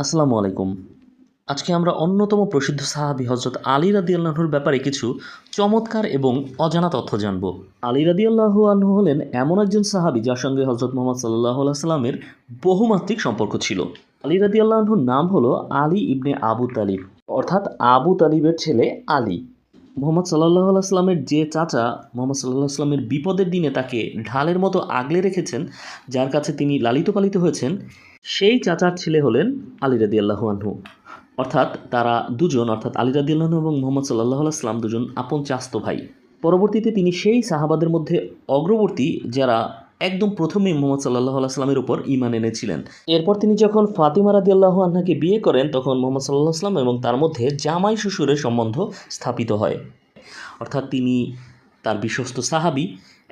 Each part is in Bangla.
আসসালামু আলাইকুম। আজকে আমরা অন্যতম প্রসিদ্ধ সাহাবী হযরত আলী রাদিয়াল্লাহু আনহুর ব্যাপারে কিছু চমৎকার এবং অজানা তথ্য জানব। আলী রাদিয়াল্লাহু আনহু হলেন এমন একজন সাহাবী যার সঙ্গে হযরত মুহাম্মদ সাল্লাল্লাহু আলাইহি সাল্লামের বহুমাত্রিক সম্পর্ক ছিল। আলী রাদিয়াল্লাহু আনহুর নাম হলো আলী ইবনে আবু তালিব, অর্থাৎ আবু তালিবের ছেলে আলী। মুহাম্মদ সাল্লাল্লাহু আলাইহি সাল্লামের যে চাচা মুহাম্মদ সাল্লাল্লাহু আলাইহি সাল্লামের বিপদের দিনে তাকে ঢালের মতো আগলে রেখেছেন, যার কাছে তিনি লালিত পালিত হয়েছেন, সেই চাচার ছেলে হলেন আলী রাদিয়াল্লাহু আনহু। অর্থাৎ তারা দুজন, অর্থাৎ আলী রাদিয়াল্লাহু আনহু এবং মুহাম্মদ সাল্লাল্লাহু আলাইহি সাল্লাম দুজন আপন চাচতো ভাই। পরবর্তীতে তিনি সেই সাহাবাদের মধ্যে অগ্রবর্তী যারা একদম প্রথমেই মুহাম্মদ সাল্লাল্লাহু আলাইহি সাল্লামের উপর ঈমান এনেছিলেন। এরপর তিনি যখন ফাতিমা রাদিয়াল্লাহু আনহাকে বিয়ে করেন তখন মুহাম্মদ সাল্লাল্লাহু আলাইহি সাল্লাম এবং তার মধ্যে জামাই শ্বশুরের সম্বন্ধ স্থাপিত হয়। অর্থাৎ তিনি তার বিশ্বস্ত সাহাবী,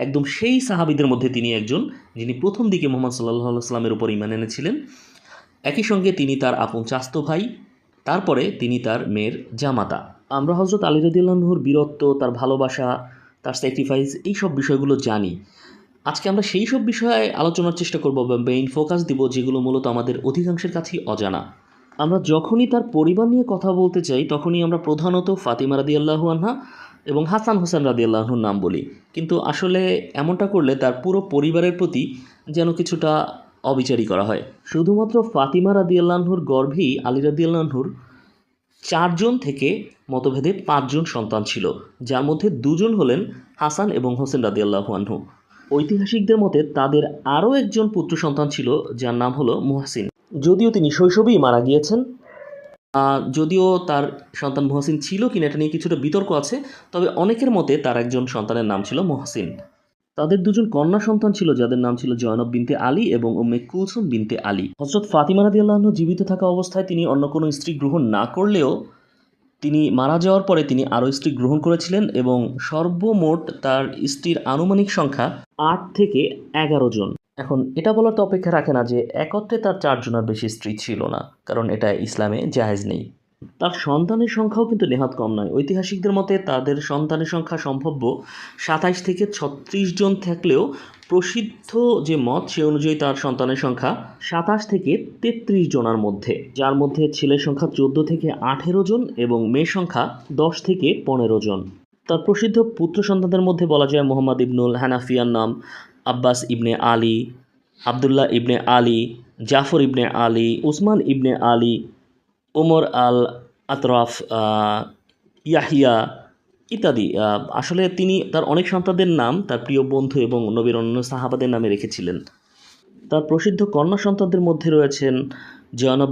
একদম সেই সাহাবীদের মধ্যে তিনি একজন যিনি প্রথম দিকে মুহাম্মদ সাল্লাল্লাহু আলাইহি সাল্লামের উপর ঈমান এনেছিলেন। একই সঙ্গে তিনি তার আপন চাচতো ভাই, তারপরে তিনি তার মেয়ের জামাতা। আমরা হযরত আলী রাদিয়াল্লাহু আনহুর বীরত্ব, তার ভালোবাসা, তার স্যাক্রিফাইস, এই সব বিষয়গুলো জানি। আজকে আমরা সেই সব বিষয়ে আলোচনার চেষ্টা করব বা মেইন ফোকাস দিব যেগুলো মূলত আমাদের অধিকাংশের কাছেই অজানা। আমরা যখনই তার পরিবার নিয়ে কথা বলতে চাই তখনই আমরা প্রধানত ফাতিমা রাদিয়াল্লাহু আনহা এবং হাসান হোসেন রাদিয়াল্লাহু আনহুর নাম বলি, কিন্তু আসলে এমনটা করলে তার পুরো পরিবারের প্রতি যেন কিছুটা অবিচারই করা হয়। শুধুমাত্র ফাতিমা রাদিয়াল্লাহু আনহুর গর্ভেই আলী রাদিয়াল্লাহু আনহুর 4 জন থেকে মতভেদে 5 জন সন্তান ছিল, যার মধ্যে 2 জন হলেন হাসান এবং হোসেন রাদিয়াল্লাহু আনহু। ঐতিহাসিকদের মতে তাদের আরও একজন পুত্র সন্তান ছিল যার নাম হলো মুহসিন, যদিও তিনি শৈশবেই মারা গিয়েছেন। যদিও তার সন্তান মুহসিন ছিল কিনা এটা নিয়ে কিছুটা বিতর্ক আছে, তবে অনেকের মতে তার একজন সন্তানের নাম ছিল মুহসিন। তাদের 2 জন কন্যা সন্তান ছিল যাদের নাম ছিল জয়নব বিনতে আলী এবং উম্মে কুলসুম বিনতে আলী। হযরত ফাতিমা রাদিয়াল্লাহু আনহা জীবিত থাকা অবস্থায় তিনি অন্য কোনো স্ত্রী গ্রহণ না করলেও তিনি মারা যাওয়ার পরে তিনি আরও স্ত্রী গ্রহণ করেছিলেন এবং সর্বমোট তার স্ত্রীর আনুমানিক সংখ্যা 8 থেকে 11 জন। এখন এটা বলার তো অপেক্ষা রাখে না যে একত্রে তার 4 জনের বেশি স্ত্রী ছিল না, কারণ এটা ইসলামে জায়েজ নেই। তার সন্তানের সংখ্যাও কিন্তু নেহাত কম নয়। ঐতিহাসিকদের মতে তাদের সন্তানের সংখ্যা সম্ভাব্য 27 থেকে 36 জন থাকলেও প্রসিদ্ধ যে মত সে অনুযায়ী তার সন্তানের সংখ্যা 27 থেকে 33 জনের মধ্যে, যার মধ্যে ছেলের সংখ্যা 14 থেকে 18 জন এবং মেয়ের সংখ্যা 10 থেকে 15 জন। তার প্রসিদ্ধ পুত্র সন্তানদের মধ্যে বলা যায় মোহাম্মদ ইবনুল হানাফিয়ার নাম, আব্বাস ইবনে আলী, আবদুল্লাহ ইবনে আলী, জাফর ইবনে আলী, উসমান ইবনে আলী, ওমর আল আতরাফ, ইয়াহিয়া ইত্যাদি। আসলে তিনি তার অনেক সন্তানদের নাম তার প্রিয় বন্ধু এবং নবীর অন্যান্য সাহাবাদের নামে রেখেছিলেন। তার প্রসিদ্ধ কন্যা সন্তানদের মধ্যে রয়েছেন জয়নব